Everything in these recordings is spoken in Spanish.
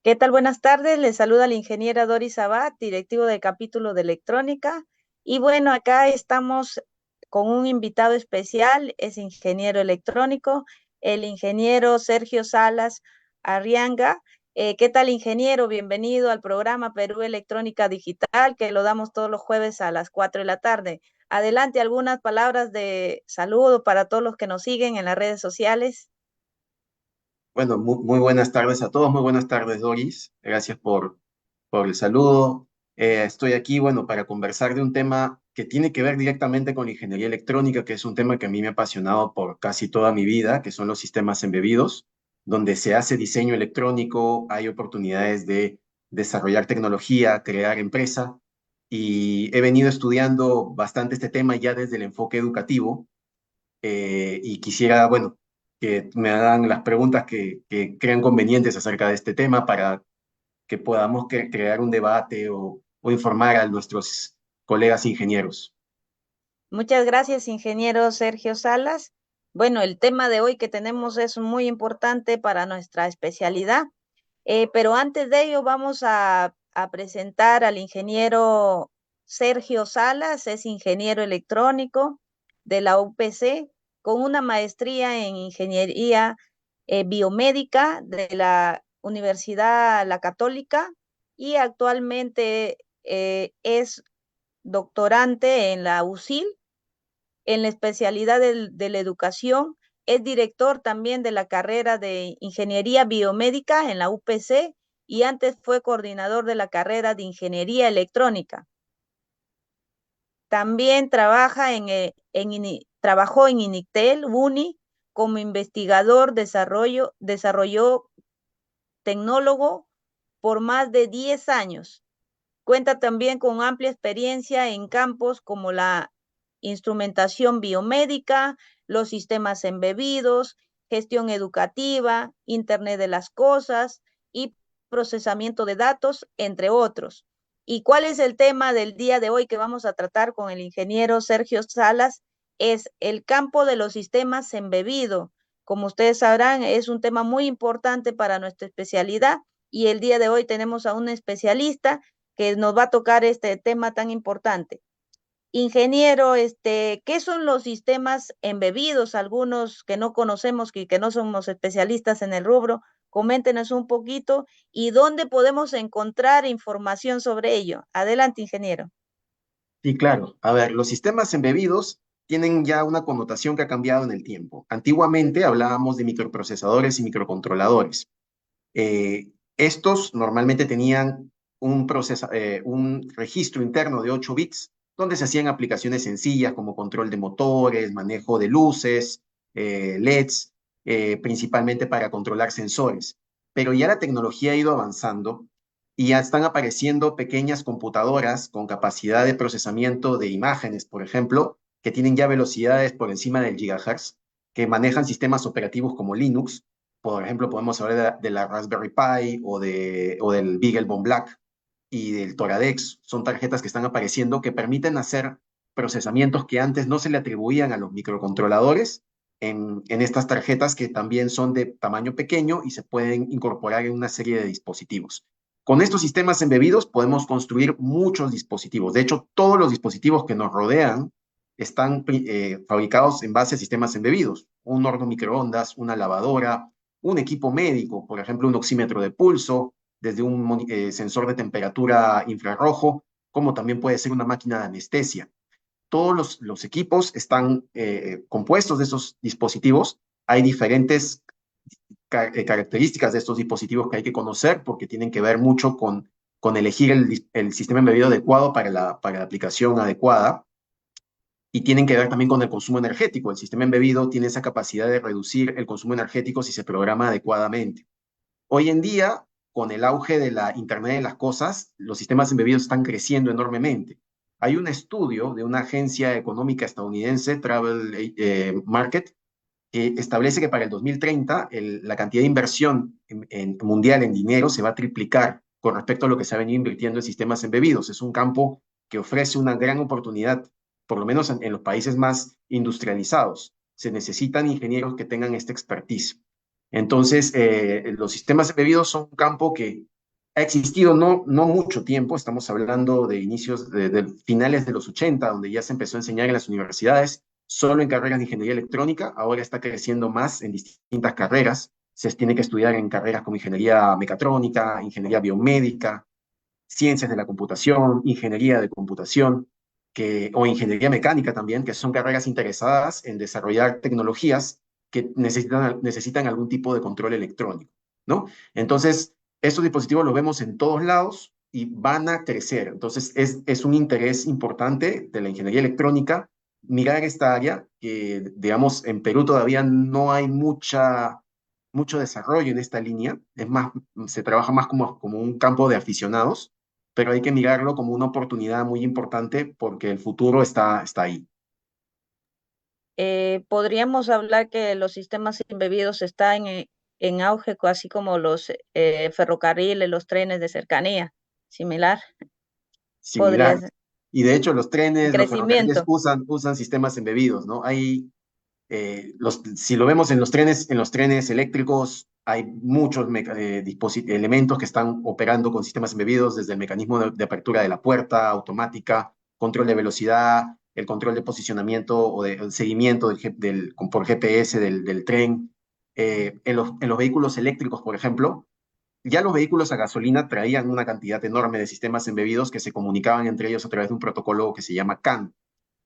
¿Qué tal? Buenas tardes. Les saluda la ingeniera Doris Abad, directivo de capítulo de electrónica. Y bueno, acá estamos con un invitado especial, es ingeniero electrónico, el ingeniero Sergio Salas Arrianga. ¿Qué tal, ingeniero? Bienvenido al programa Perú Electrónica Digital, que lo damos todos los jueves a las 4 de la tarde. Adelante, algunas palabras de saludo para todos los que nos siguen en las redes sociales. Bueno, muy buenas tardes a todos, muy buenas tardes, Doris. Gracias por el saludo. Estoy aquí, bueno, para conversar de un tema que tiene que ver directamente con la ingeniería electrónica, que es un tema que a mí me ha apasionado por casi toda mi vida, que son los sistemas embebidos, donde se hace diseño electrónico, hay oportunidades de desarrollar tecnología, crear empresa, y he venido estudiando bastante este tema ya desde el enfoque educativo y quisiera, bueno, que me hagan las preguntas que crean convenientes acerca de este tema para que podamos crear un debate o informar a nuestros colegas ingenieros. Muchas gracias, ingeniero Sergio Salas. Bueno, el tema de hoy que tenemos es muy importante para nuestra especialidad, pero antes de ello vamos a presentar al ingeniero Sergio Salas, es ingeniero electrónico de la UPC con una maestría en ingeniería biomédica de la Universidad La Católica y actualmente es doctorante en la UCIL en la especialidad de la educación. Es director también de la carrera de Ingeniería Biomédica en la UPC y antes fue coordinador de la carrera de Ingeniería Electrónica. También trabajó en Initel, UNI, como investigador, desarrolló tecnólogo por más de 10 años. Cuenta también con amplia experiencia en campos como la instrumentación biomédica, los sistemas embebidos, gestión educativa, Internet de las cosas y procesamiento de datos, entre otros. ¿Y cuál es el tema del día de hoy que vamos a tratar con el ingeniero Sergio Salas? Es el campo de los sistemas embebidos. Como ustedes sabrán, es un tema muy importante para nuestra especialidad y el día de hoy tenemos a un especialista que nos va a tocar este tema tan importante. Ingeniero, ¿qué son los sistemas embebidos? Algunos que no conocemos y que no somos especialistas en el rubro, coméntenos un poquito y dónde podemos encontrar información sobre ello. Adelante, ingeniero. Sí, claro. A ver, los sistemas embebidos tienen ya una connotación que ha cambiado en el tiempo. Antiguamente hablábamos de microprocesadores y microcontroladores. Estos normalmente tenían un registro interno de 8 bits, donde se hacían aplicaciones sencillas como control de motores, manejo de luces, LEDs, principalmente para controlar sensores. Pero ya la tecnología ha ido avanzando y ya están apareciendo pequeñas computadoras con capacidad de procesamiento de imágenes, por ejemplo, que tienen ya velocidades por encima del gigahertz, que manejan sistemas operativos como Linux. Por ejemplo, podemos hablar de la Raspberry Pi o del BeagleBone Black y del Toradex. Son tarjetas que están apareciendo que permiten hacer procesamientos que antes no se le atribuían a los microcontroladores en estas tarjetas que también son de tamaño pequeño y se pueden incorporar en una serie de dispositivos. Con estos sistemas embebidos podemos construir muchos dispositivos. De hecho, todos los dispositivos que nos rodean están fabricados en base a sistemas embebidos. Un horno microondas, una lavadora, un equipo médico, por ejemplo, un oxímetro de pulso, desde un sensor de temperatura infrarrojo, como también puede ser una máquina de anestesia. Todos los equipos están compuestos de esos dispositivos. Hay diferentes características de estos dispositivos que hay que conocer porque tienen que ver mucho con elegir el sistema embebido adecuado para la aplicación adecuada y tienen que ver también con el consumo energético. El sistema embebido tiene esa capacidad de reducir el consumo energético si se programa adecuadamente. Hoy en día, con el auge de la Internet de las Cosas, los sistemas embebidos están creciendo enormemente. Hay un estudio de una agencia económica estadounidense, Travel Market, que establece que para el 2030 la cantidad de inversión mundial en dinero se va a triplicar con respecto a lo que se ha venido invirtiendo en sistemas embebidos. Es un campo que ofrece una gran oportunidad, por lo menos en los países más industrializados. Se necesitan ingenieros que tengan esta expertise. Entonces, los sistemas embebidos son un campo ha existido no mucho tiempo, estamos hablando de inicios, de finales de los 80, donde ya se empezó a enseñar en las universidades, solo en carreras de ingeniería electrónica, ahora está creciendo más en distintas carreras, se tiene que estudiar en carreras como ingeniería mecatrónica, ingeniería biomédica, ciencias de la computación, ingeniería de computación, o ingeniería mecánica también, que son carreras interesadas en desarrollar tecnologías que necesitan algún tipo de control electrónico, ¿no? Entonces, estos dispositivos los vemos en todos lados y van a crecer. Entonces, es un interés importante de la ingeniería electrónica mirar esta área, que digamos, en Perú todavía no hay mucho desarrollo en esta línea, es más, se trabaja más como un campo de aficionados, pero hay que mirarlo como una oportunidad muy importante porque el futuro está ahí. Podríamos hablar que los sistemas embebidos están en auge, así como los ferrocarriles, los trenes de cercanía, similar, podría Similar. ser, Y de hecho los en trenes, los ferrocarriles crecimiento. usan sistemas embebidos, ¿no? Si lo vemos en los trenes eléctricos, hay muchos elementos que están operando con sistemas embebidos, desde el mecanismo de apertura de la puerta automática, control de velocidad, el control de posicionamiento o de el seguimiento por GPS del tren. En los vehículos eléctricos, por ejemplo, ya los vehículos a gasolina traían una cantidad enorme de sistemas embebidos que se comunicaban entre ellos a través de un protocolo que se llama CAN,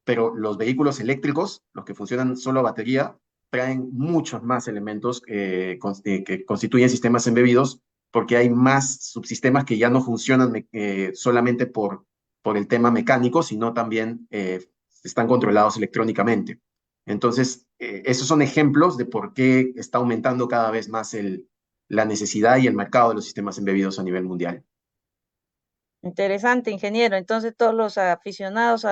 pero los vehículos eléctricos, los que funcionan solo a batería, traen muchos más elementos que constituyen sistemas embebidos, porque hay más subsistemas que ya no funcionan solamente por el tema mecánico, sino también están controlados electrónicamente. Entonces, esos son ejemplos de por qué está aumentando cada vez más la necesidad y el mercado de los sistemas embebidos a nivel mundial. Interesante, ingeniero. Entonces, todos los aficionados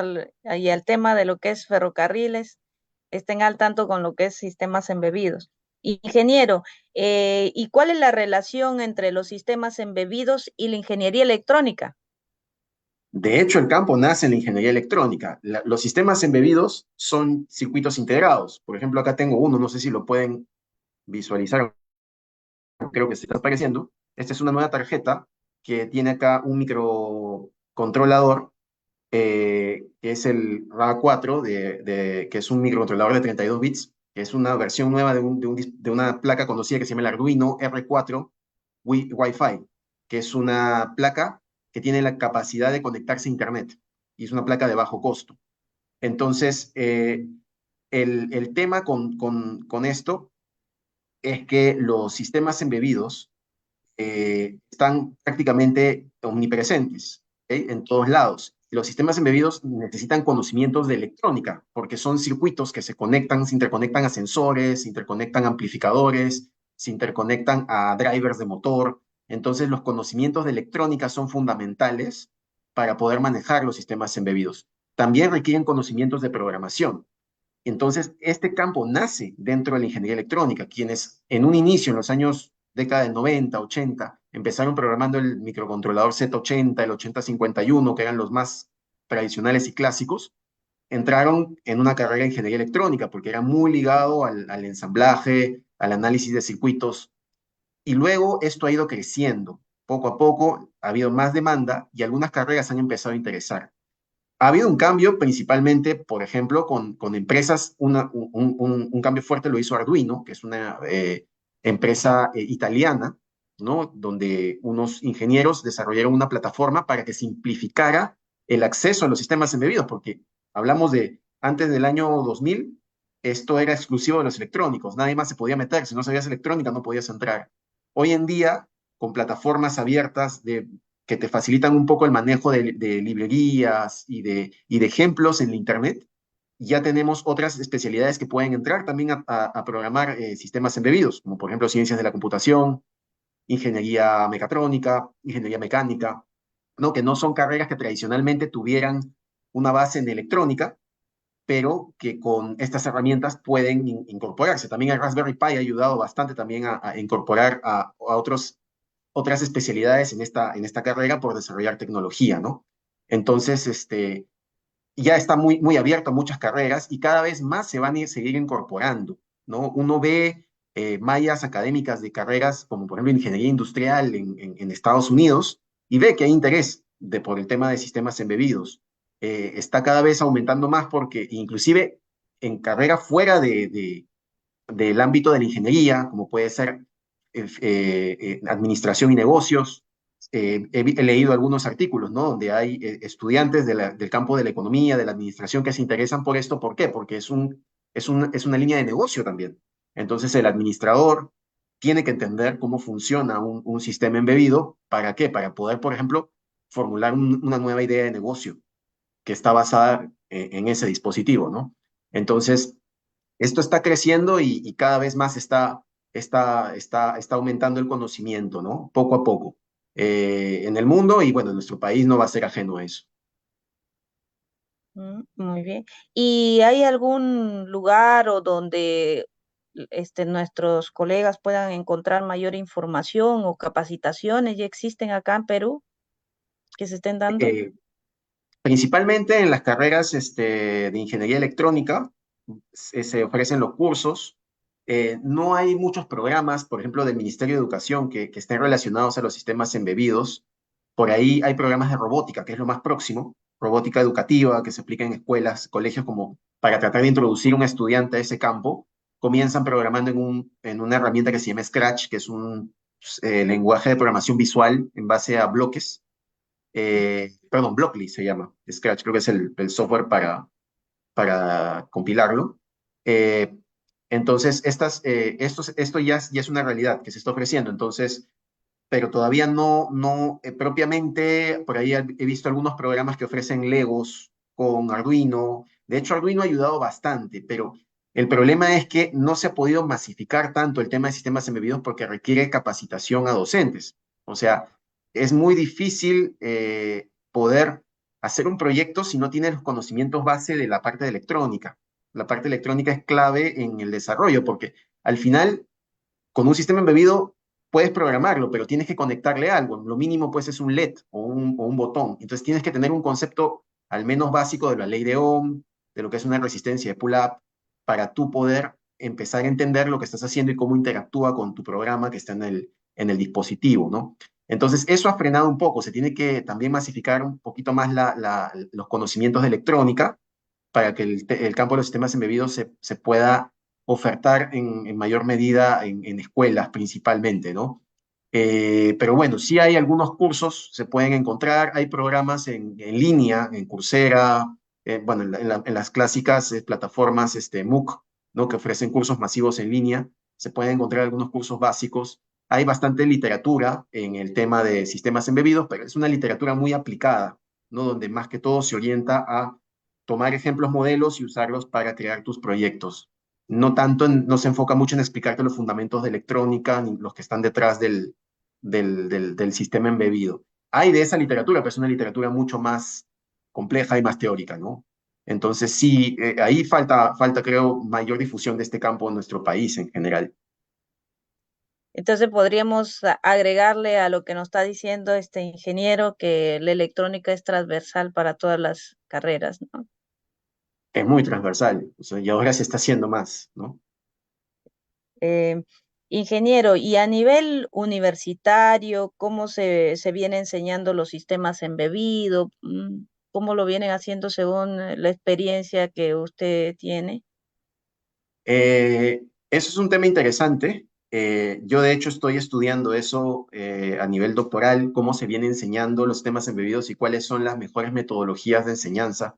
y al tema de lo que es ferrocarriles estén al tanto con lo que es sistemas embebidos. Ingeniero, ¿y cuál es la relación entre los sistemas embebidos y la ingeniería electrónica? De hecho, el campo nace en la ingeniería electrónica. Los sistemas embebidos son circuitos integrados. Por ejemplo, acá tengo uno, no sé si lo pueden visualizar, creo que se está apareciendo. Esta es una nueva tarjeta que tiene acá un microcontrolador, que es el RA4, que es un microcontrolador de 32 bits, que es una versión nueva de una placa conocida que se llama el Arduino R4 Wi-Fi, que es una placa que tiene la capacidad de conectarse a Internet y es una placa de bajo costo. Entonces, el tema con esto es que los sistemas embebidos están prácticamente omnipresentes, ¿ok? En todos lados. Los sistemas embebidos necesitan conocimientos de electrónica, porque son circuitos que se interconectan a sensores, se interconectan a amplificadores, se interconectan a drivers de motor. Entonces, los conocimientos de electrónica son fundamentales para poder manejar los sistemas embebidos. También requieren conocimientos de programación. Entonces, este campo nace dentro de la ingeniería electrónica, quienes en un inicio, en los años, década del 90, 80, empezaron programando el microcontrolador Z80, el 8051, que eran los más tradicionales y clásicos, entraron en una carrera de ingeniería electrónica, porque era muy ligado al ensamblaje, al análisis de circuitos, y luego esto ha ido creciendo. Poco a poco ha habido más demanda y algunas carreras han empezado a interesar. Ha habido un cambio principalmente, por ejemplo, con empresas, un cambio fuerte lo hizo Arduino, que es una empresa italiana, ¿no? Donde unos ingenieros desarrollaron una plataforma para que simplificara el acceso a los sistemas embebidos, porque hablamos de antes del año 2000, esto era exclusivo de los electrónicos, nadie más se podía meter, si no sabías electrónica no podías entrar. Hoy en día, con plataformas abiertas que te facilitan un poco el manejo de librerías y de ejemplos en la Internet, ya tenemos otras especialidades que pueden entrar también a programar sistemas embebidos, como por ejemplo ciencias de la computación, ingeniería mecatrónica, ingeniería mecánica, ¿no? Que no son carreras que tradicionalmente tuvieran una base en electrónica, pero que con estas herramientas pueden incorporarse. También el Raspberry Pi ha ayudado bastante también a incorporar a otras especialidades en esta carrera por desarrollar tecnología, ¿no? Entonces, ya está muy abierto a muchas carreras y cada vez más se van a seguir incorporando, ¿no? Uno ve mallas académicas de carreras como por ejemplo ingeniería industrial en Estados Unidos y ve que hay interés por el tema de sistemas embebidos. Está cada vez aumentando más porque inclusive en carreras fuera del ámbito de la ingeniería, como puede ser administración y negocios. He leído algunos artículos, ¿no? Donde hay estudiantes del campo de la economía, de la administración, que se interesan por esto. ¿Por qué? Porque es una línea de negocio también. Entonces, el administrador tiene que entender cómo funciona un sistema embebido. ¿Para qué? Para poder, por ejemplo, formular una nueva idea de negocio que está basada en ese dispositivo, ¿no? Entonces, esto está creciendo y cada vez más está aumentando el conocimiento, ¿no? Poco a poco, en el mundo y bueno, en nuestro país no va a ser ajeno a eso. Muy bien. ¿Y hay algún lugar o donde nuestros colegas puedan encontrar mayor información o capacitaciones? ¿Ya existen acá en Perú que se estén dando? Eh, Principalmente en las carreras de ingeniería electrónica se ofrecen los cursos. No hay muchos programas, por ejemplo, del Ministerio de Educación que estén relacionados a los sistemas embebidos. Por ahí hay programas de robótica, que es lo más próximo, robótica educativa, que se aplica en escuelas, colegios, como para tratar de introducir un estudiante a ese campo. Comienzan programando en una herramienta que se llama Scratch, que es un lenguaje de programación visual en base a bloques. Perdón, Blockly se llama. Scratch creo que es el software para compilarlo. Eh, entonces, esto ya es una realidad que se está ofreciendo. Entonces, pero todavía no propiamente, por ahí he visto algunos programas que ofrecen Legos con Arduino. De hecho, Arduino ha ayudado bastante, pero el problema es que no se ha podido masificar tanto el tema de sistemas embebidos porque requiere capacitación a docentes. O sea, es muy difícil poder hacer un proyecto si no tienes los conocimientos base de la parte de electrónica. La parte electrónica es clave en el desarrollo porque al final con un sistema embebido puedes programarlo, pero tienes que conectarle algo. Lo mínimo pues es un LED o un botón. Entonces tienes que tener un concepto al menos básico de la ley de Ohm, de lo que es una resistencia de pull-up, para tú poder empezar a entender lo que estás haciendo y cómo interactúa con tu programa que está en el dispositivo, ¿no? Entonces, eso ha frenado un poco. Se tiene que también masificar un poquito más los conocimientos de electrónica para que el campo de los sistemas embebidos se pueda ofertar en mayor medida en escuelas principalmente, ¿no? Pero bueno, sí hay algunos cursos, se pueden encontrar, hay programas en línea, en Coursera, bueno, en las clásicas plataformas MOOC, ¿no? Que ofrecen cursos masivos en línea, se pueden encontrar algunos cursos básicos. Hay bastante literatura en el tema de sistemas embebidos, pero es una literatura muy aplicada, ¿no? Donde más que todo se orienta a tomar ejemplos modelos y usarlos para crear tus proyectos. No se enfoca mucho en explicarte los fundamentos de electrónica ni los que están detrás del sistema embebido. Hay de esa literatura, pero es una literatura mucho más compleja y más teórica, ¿no? Entonces sí, ahí falta, creo, mayor difusión de este campo en nuestro país en general. Entonces podríamos agregarle a lo que nos está diciendo este ingeniero que la electrónica es transversal para todas las carreras, ¿no? Es muy transversal, o sea, y ahora se está haciendo más, ¿no? Eh, Ingeniero, y a nivel universitario, ¿cómo se viene enseñando los sistemas embebidos? ¿Cómo lo vienen haciendo según la experiencia que usted tiene? Eso es un tema interesante. Yo de hecho estoy estudiando eso a nivel doctoral, cómo se viene enseñando los temas embebidos y cuáles son las mejores metodologías de enseñanza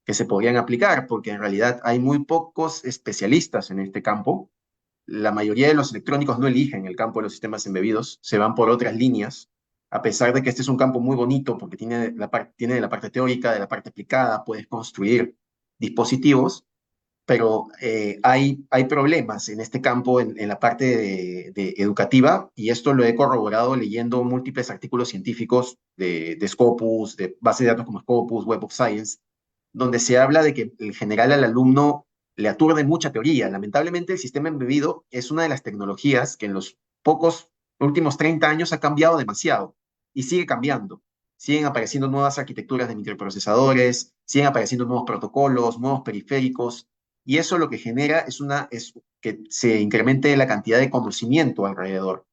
que se podrían aplicar, porque en realidad hay muy pocos especialistas en este campo. La mayoría de los electrónicos no eligen el campo de los sistemas embebidos, se van por otras líneas, a pesar de que este es un campo muy bonito porque tiene de la parte teórica, de la parte aplicada, puedes construir dispositivos, pero hay problemas en este campo, en la parte de educativa, y esto lo he corroborado leyendo múltiples artículos científicos de Scopus, de bases de datos como Scopus, Web of Science, donde se habla de que en general al alumno le aturde mucha teoría. Lamentablemente, el sistema embebido es una de las tecnologías que en los últimos 30 años ha cambiado demasiado y sigue cambiando. Siguen apareciendo nuevas arquitecturas de microprocesadores, siguen apareciendo nuevos protocolos, nuevos periféricos, y eso lo que genera es que se incremente la cantidad de conocimiento alrededor.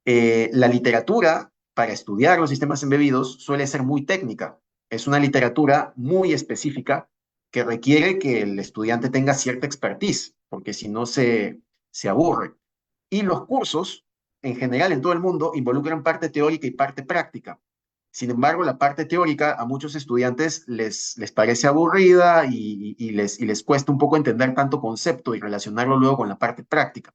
La literatura para estudiar los sistemas embebidos suele ser muy técnica. Es una literatura muy específica que requiere que el estudiante tenga cierta expertise, porque si no se aburre. Y los cursos, en general, en todo el mundo, involucran parte teórica y parte práctica. Sin embargo, la parte teórica a muchos estudiantes les parece aburrida y les cuesta un poco entender tanto concepto y relacionarlo luego con la parte práctica.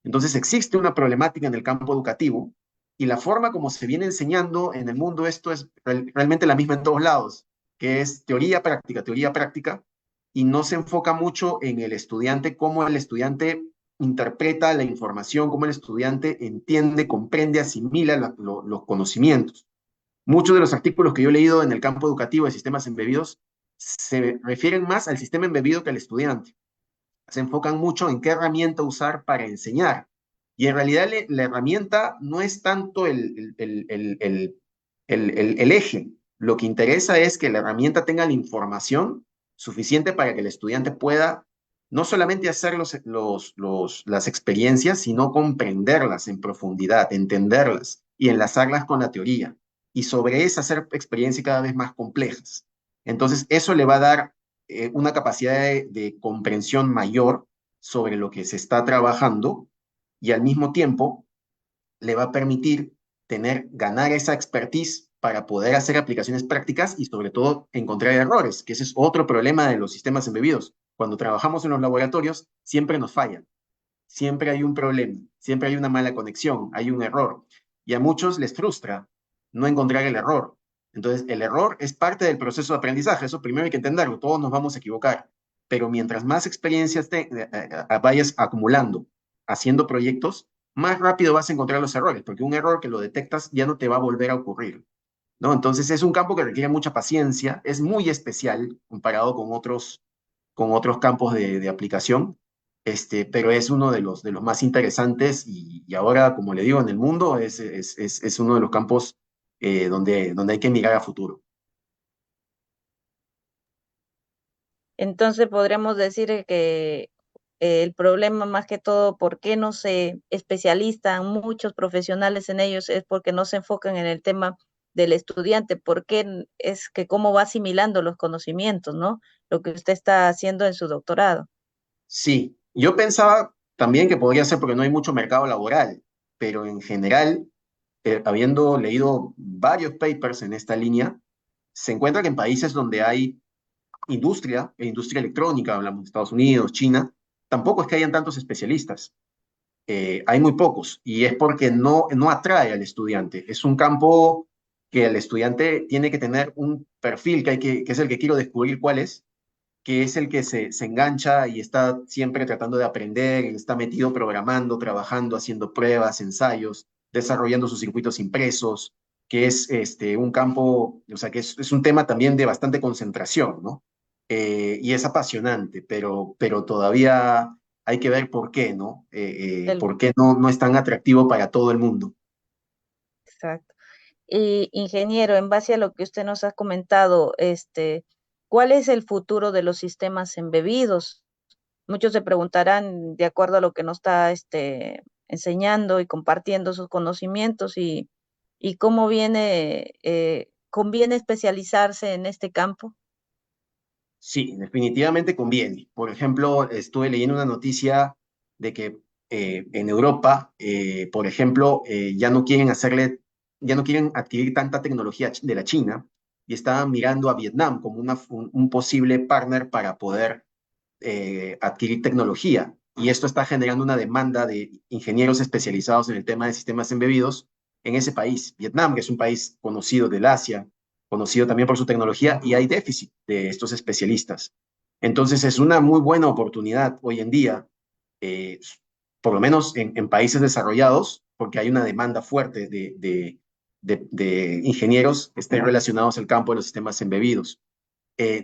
Entonces existe una problemática en el campo educativo y la forma como se viene enseñando en el mundo esto es realmente la misma en todos lados, que es teoría práctica, y no se enfoca mucho en el estudiante, cómo el estudiante interpreta la información, cómo el estudiante entiende, comprende, asimila los conocimientos. Muchos de los artículos que yo he leído en el campo educativo de sistemas embebidos se refieren más al sistema embebido que al estudiante, se enfocan mucho en qué herramienta usar para enseñar. Y en realidad la herramienta no es tanto el eje. Lo que interesa es que la herramienta tenga la información suficiente para que el estudiante pueda no solamente hacer las experiencias, sino comprenderlas en profundidad, entenderlas y enlazarlas con la teoría. Y sobre eso hacer experiencias cada vez más complejas. Entonces, eso le va a dar una capacidad de comprensión mayor sobre lo que se está trabajando y al mismo tiempo le va a permitir ganar esa expertise para poder hacer aplicaciones prácticas y sobre todo encontrar errores, que ese es otro problema de los sistemas embebidos. Cuando trabajamos en los laboratorios, siempre nos fallan, siempre hay un problema, siempre hay una mala conexión, hay un error. Y a muchos les frustra no encontrar el error. Entonces, el error es parte del proceso de aprendizaje, eso primero hay que entenderlo, todos nos vamos a equivocar, pero mientras más experiencias vayas acumulando haciendo proyectos, más rápido vas a encontrar los errores, porque un error que lo detectas ya no te va a volver a ocurrir, ¿no? Entonces es un campo que requiere mucha paciencia, es muy especial comparado con otros campos de aplicación, pero es uno de los más interesantes y ahora, como le digo, en el mundo es uno de los campos donde hay que mirar a futuro. Entonces podríamos decir que el problema más que todo, por qué no se especializan muchos profesionales en ellos, es porque no se enfocan en el tema del estudiante, porque es que cómo va asimilando los conocimientos, ¿no? Lo que usted está haciendo en su doctorado. Sí, yo pensaba también que podría ser porque no hay mucho mercado laboral, pero en general, habiendo leído varios papers en esta línea, se encuentra que en países donde hay industria, e industria electrónica, hablamos de Estados Unidos, China, tampoco es que hayan tantos especialistas. Hay muy pocos y es porque no atrae al estudiante. Es un campo que el estudiante tiene que tener un perfil que es el que quiero descubrir cuál es, que es el que se engancha y está siempre tratando de aprender, está metido programando, trabajando, haciendo pruebas, ensayos, desarrollando sus circuitos impresos, que es un campo, o sea, que es un tema también de bastante concentración, ¿no? Y es apasionante, pero todavía hay que ver por qué, ¿no? El, Por qué no es tan atractivo para todo el mundo. exacto. Y ingeniero, en base a lo que usted nos ha comentado, ¿cuál es el futuro de los sistemas embebidos? Muchos se preguntarán, de acuerdo a lo que nos está enseñando y compartiendo sus conocimientos y cómo conviene especializarse en este campo. Sí, definitivamente conviene. Por ejemplo, estuve leyendo una noticia de que en Europa, por ejemplo, ya no quieren adquirir tanta tecnología de la China y estaban mirando a Vietnam como un posible partner para poder adquirir tecnología. Y esto está generando una demanda de ingenieros especializados en el tema de sistemas embebidos en ese país. Vietnam, que es un país conocido del Asia, conocido también por su tecnología, y hay déficit de estos especialistas. Entonces es una muy buena oportunidad hoy en día, eh, por lo menos en países desarrollados, porque hay una demanda fuerte de ingenieros que estén relacionados al campo de los sistemas embebidos.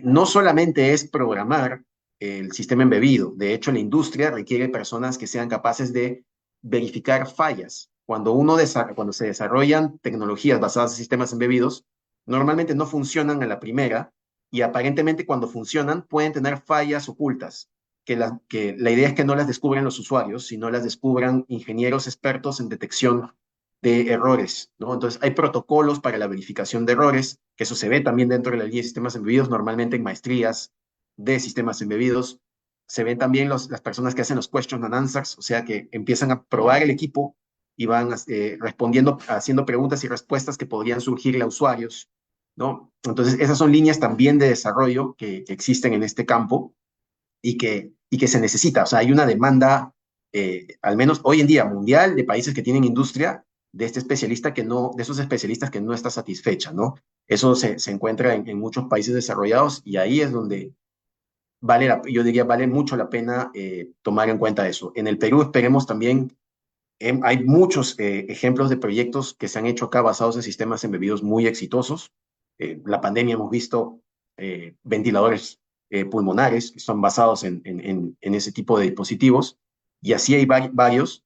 No solamente es programar el sistema embebido, de hecho la industria requiere personas que sean capaces de verificar fallas. Cuando se desarrollan tecnologías basadas en sistemas embebidos, normalmente no funcionan a la primera y aparentemente cuando funcionan pueden tener fallas ocultas. que la idea es que no las descubran los usuarios, sino las descubran ingenieros expertos en detección de errores, ¿no? Entonces, hay protocolos para la verificación de errores, que eso se ve también dentro de la línea de sistemas embebidos, normalmente en maestrías de sistemas embebidos. Se ven también las personas que hacen los question and answers, o sea, que empiezan a probar el equipo y van respondiendo, haciendo preguntas y respuestas que podrían surgirle a usuarios, ¿no? Entonces, esas son líneas también de desarrollo que existen en este campo y que se necesita. O sea, hay una demanda, al menos hoy en día, mundial, de países que tienen industria de este especialista que no, de esos especialistas que no está satisfecha, ¿no? Eso se encuentra en muchos países desarrollados y ahí es donde yo diría, vale mucho la pena tomar en cuenta eso. En el Perú esperemos también, hay muchos ejemplos de proyectos que se han hecho acá basados en sistemas embebidos muy exitosos. La pandemia hemos visto ventiladores pulmonares que son basados en ese tipo de dispositivos y así hay varios,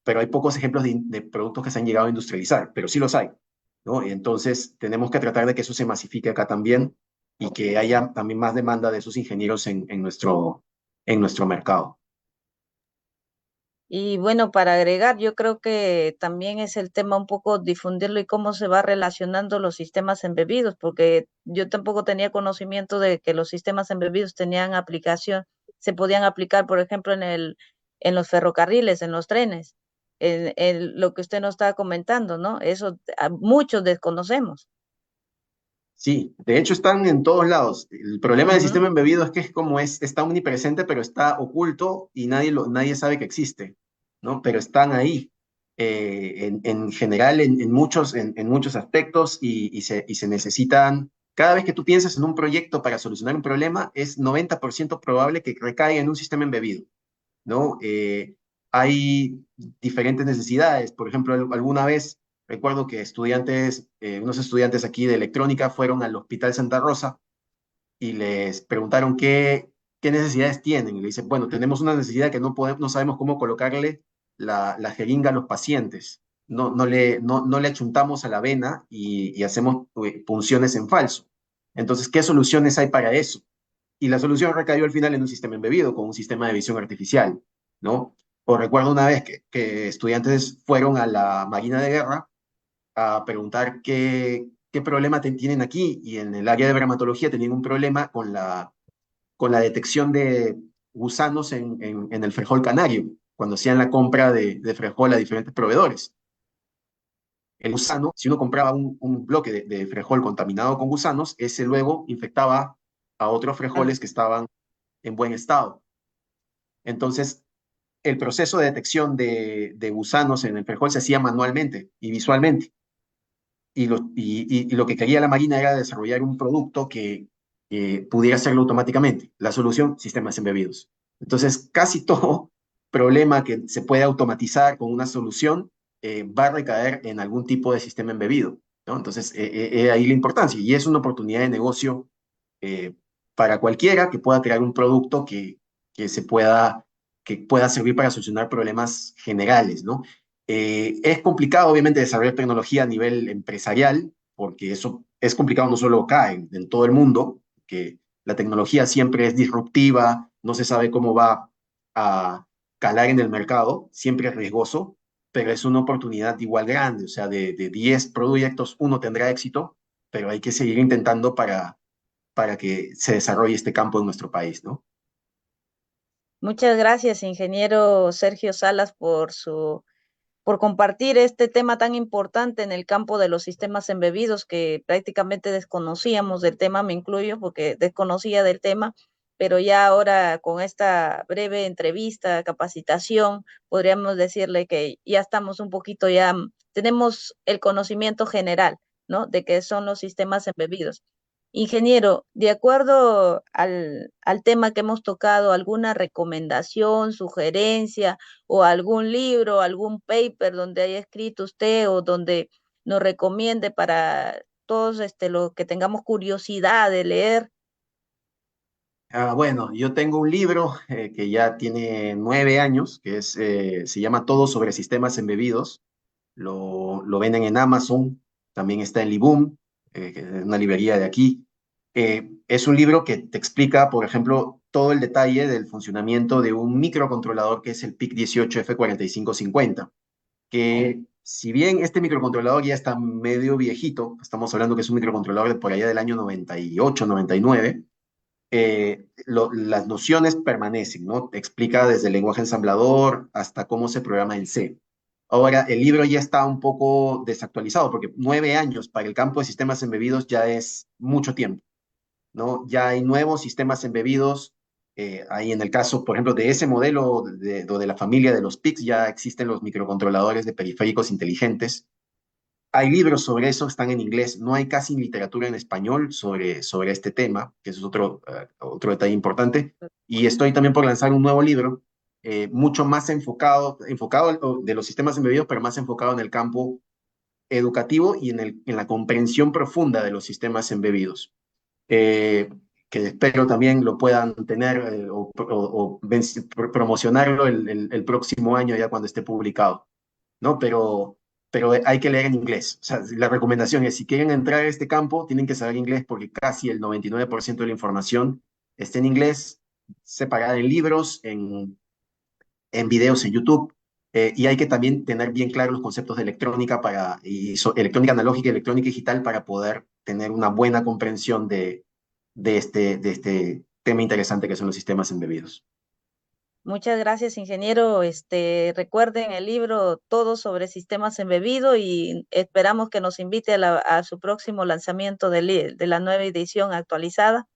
pero hay pocos ejemplos de productos que se han llegado a industrializar, pero sí los hay, ¿no? Y entonces tenemos que tratar de que eso se masifique acá también y que haya también más demanda de esos ingenieros en nuestro mercado. Y bueno, para agregar, yo creo que también es el tema un poco difundirlo y cómo se va relacionando los sistemas embebidos, porque yo tampoco tenía conocimiento de que los sistemas embebidos tenían aplicación, se podían aplicar, por ejemplo, en los ferrocarriles, en los trenes, lo que usted nos estaba comentando, ¿no? Eso muchos desconocemos. Sí, de hecho están en todos lados. El problema del Ujú. sistema embebido es que está omnipresente, pero está oculto y nadie sabe que existe, ¿no? Pero están ahí, en general, en muchos aspectos y se necesitan. Cada vez que tú piensas en un proyecto para solucionar un problema, es 90% probable que recaiga en un sistema embebido, ¿no? Hay diferentes necesidades. Por ejemplo, alguna vez recuerdo que unos estudiantes aquí de electrónica fueron al Hospital Santa Rosa y les preguntaron qué necesidades tienen. Y le dicen, bueno, tenemos una necesidad que no sabemos cómo colocarle la jeringa a los pacientes. No le achuntamos a la vena y hacemos punciones en falso. Entonces, ¿qué soluciones hay para eso? Y la solución recayó al final en un sistema embebido, con un sistema de visión artificial, ¿no? O recuerdo una vez que estudiantes fueron a la Marina de Guerra a preguntar qué problema tienen aquí, y en el área de dermatología tenían un problema con la detección de gusanos en el frijol canario, cuando hacían la compra de frijol a diferentes proveedores. El gusano, si uno compraba un bloque de frijol contaminado con gusanos, ese luego infectaba a otros Ah, frijoles que estaban en buen estado. Entonces, el proceso de detección de gusanos en el frijol se hacía manualmente y visualmente. Y lo que quería la Marina era desarrollar un producto que pudiera hacerlo automáticamente. La solución, sistemas embebidos. Entonces, casi todo problema que se puede automatizar con una solución va a recaer en algún tipo de sistema embebido, ¿no? Entonces, ahí la importancia. Y es una oportunidad de negocio eh, para cualquiera que pueda crear un producto que se pueda, que pueda servir para solucionar problemas generales, ¿no? Es complicado, obviamente, desarrollar tecnología a nivel empresarial, porque eso es complicado no solo acá, en todo el mundo, que la tecnología siempre es disruptiva, no se sabe cómo va a calar en el mercado, siempre es riesgoso, pero es una oportunidad igual grande, o sea, de 10 proyectos, uno tendrá éxito, pero hay que seguir intentando para que se desarrolle este campo en nuestro país, ¿no? muchas gracias, ingeniero Sergio Salas, por compartir este tema tan importante en el campo de los sistemas embebidos que prácticamente desconocíamos del tema, me incluyo porque desconocía del tema, pero ya ahora con esta breve entrevista, capacitación, podríamos decirle que ya estamos un poquito, ya tenemos el conocimiento general, ¿no? De qué son los sistemas embebidos. Ingeniero, de acuerdo al tema que hemos tocado, ¿alguna recomendación, sugerencia o algún libro, algún paper donde haya escrito usted o donde nos recomiende para todos los que tengamos curiosidad de leer? Bueno, yo tengo un libro que ya tiene 9 años, se llama Todo sobre sistemas embebidos. Lo venden en Amazon, también está en Libum, que es una librería de aquí. Es un libro que te explica, por ejemplo, todo el detalle del funcionamiento de un microcontrolador que es el PIC18F4550, que si bien este microcontrolador ya está medio viejito, estamos hablando que es un microcontrolador de por allá del año 98, 99, las nociones permanecen, ¿no? Te explica desde el lenguaje ensamblador hasta cómo se programa en C. Ahora, el libro ya está un poco desactualizado porque 9 años para el campo de sistemas embebidos ya es mucho tiempo, ¿no? Ya hay nuevos sistemas embebidos. Ahí en el caso, por ejemplo, de ese modelo de la familia de los PICs, ya existen los microcontroladores de periféricos inteligentes. Hay libros sobre eso, están en inglés. No hay casi literatura en español sobre este tema, que eso es otro detalle importante. Y estoy también por lanzar un nuevo libro, mucho más enfocado de los sistemas embebidos, pero más enfocado en el campo educativo y en la comprensión profunda de los sistemas embebidos. eh, que espero también lo puedan tener o promocionarlo el próximo año ya cuando esté publicado, ¿no? Pero hay que leer en inglés. O sea, la recomendación es, si quieren entrar a este campo, tienen que saber inglés porque casi el 99% de la información está en inglés, separada en libros, en videos en YouTube. Y hay que también tener bien claros los conceptos de electrónica electrónica analógica y electrónica digital para poder tener una buena comprensión de este tema interesante que son los sistemas embebidos. Muchas gracias, ingeniero. Recuerden el libro Todo sobre sistemas embebidos y esperamos que nos invite a su próximo lanzamiento de la nueva edición actualizada.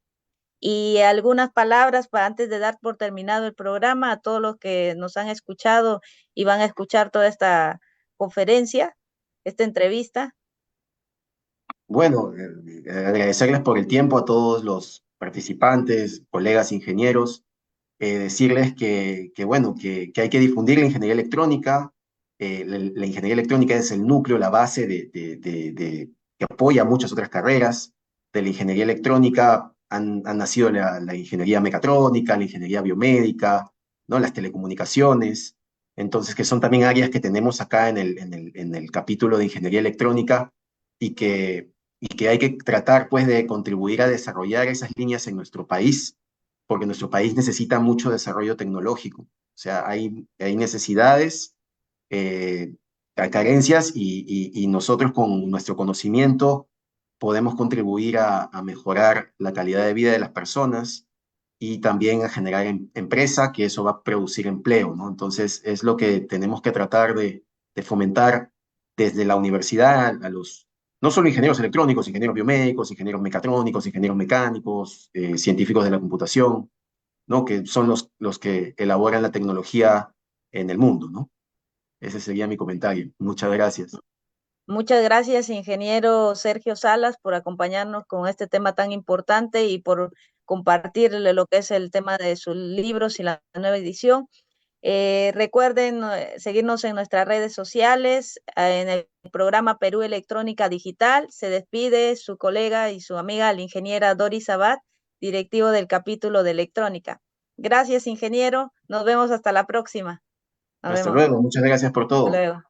Y algunas palabras para antes de dar por terminado el programa a todos los que nos han escuchado y van a escuchar toda esta conferencia, esta entrevista. Bueno, agradecerles por el tiempo a todos los participantes, colegas ingenieros, decirles bueno, que hay que difundir la ingeniería electrónica. La ingeniería electrónica es el núcleo, la base que apoya muchas otras carreras. De la ingeniería electrónica han nacido la ingeniería mecatrónica, la ingeniería biomédica, ¿no? Las telecomunicaciones. Entonces, que son también áreas que tenemos acá en el capítulo de ingeniería electrónica y que hay que tratar, pues, de contribuir a desarrollar esas líneas en nuestro país, porque nuestro país necesita mucho desarrollo tecnológico. O sea, hay necesidades, eh, hay carencias y nosotros con nuestro conocimiento podemos contribuir a mejorar la calidad de vida de las personas y también a generar empresa, que eso va a producir empleo, ¿no? Entonces, es lo que tenemos que tratar de fomentar desde la universidad a los, no solo ingenieros electrónicos, ingenieros biomédicos, ingenieros mecatrónicos, ingenieros mecánicos, científicos de la computación, ¿no? Que son los que elaboran la tecnología en el mundo, ¿no? Ese sería mi comentario. Muchas gracias. Muchas gracias, ingeniero Sergio Salas, por acompañarnos con este tema tan importante y por compartirle lo que es el tema de sus libros y la nueva edición. Recuerden seguirnos en nuestras redes sociales, en el programa Perú Electrónica Digital. Se despide su colega y su amiga, la ingeniera Doris Abad, directivo del capítulo de electrónica. Gracias, ingeniero. Nos vemos hasta la próxima. Nos Hasta vemos. luego. Muchas gracias por Hasta todo. luego.